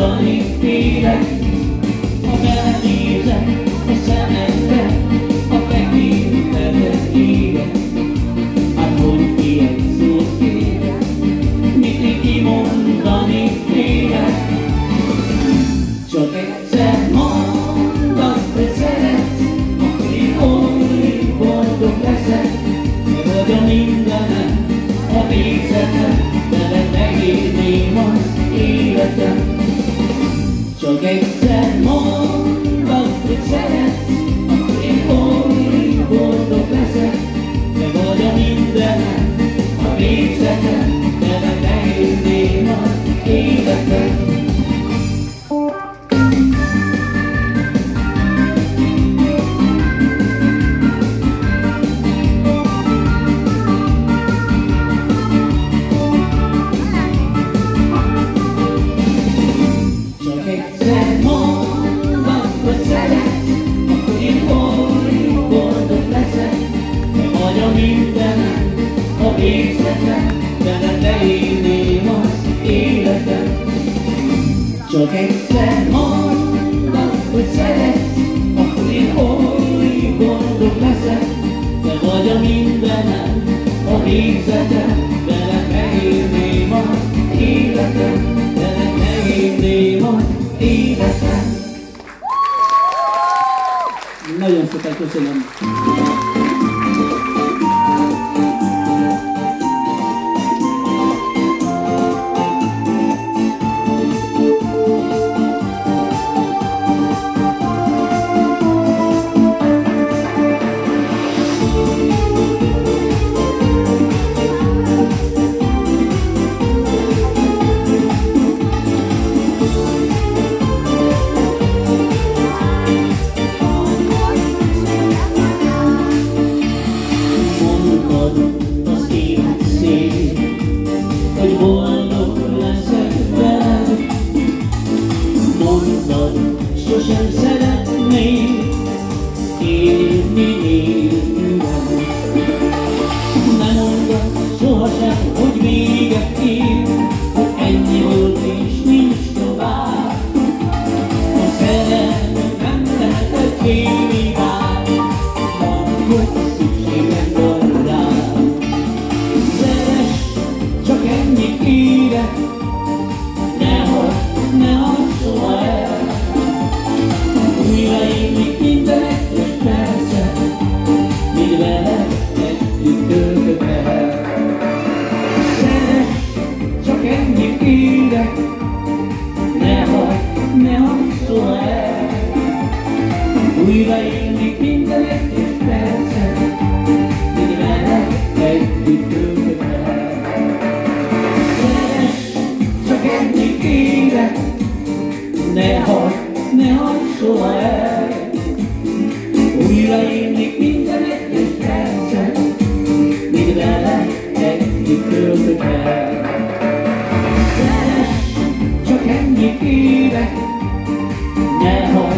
mondani félek, ha belenézek a szemedbe, a fehér fedet éget. Hát hogy ilyen szót félek, mit így kimondani félek. Csak egyszer mondd azt, hogy szeretsz, akkor én oly boldog leszek. Te vagy a mindenem, a végzetem, veled megélném az életem. Csak egyszer mondd azt, hogy szeretsz, akkor én oly boldog leszek. Te vagy a mindenem, a végzetem, veled megélném az életem. A végzetem, veled leírném az életem. Csak egyszer mondd azt, hogy szeretsz, akkor én oly boldog leszek. Te vagy a mindenem, a végzetem, veled megélném az életem. Veled megélném az életem. Nagyon szépen köszönöm. Hogy boldog leszek veled, mondtad, sosem szeretnék élni nélküled. Ne mondd sohasem, hogy véget ér, hogy ennyi volt és nincs tovább. A szerelmünk nem lehet egy félig át, mondd, hogy szükségem van rád. Csak ennyit kérek, ne hagyd soha el. Újra élnék minden egyes percet, míg veled együtt töltök el. Szeress, csak ennyit kérek, ne hagyd soha el. Újra élnék minden egyes percet, míg veled együtt töltök el. Ne hagyd soha el. Újra élnék minden egyes percet, míg veled együtt töltök el. Szeress, csak ennyit kérek, ne hagyd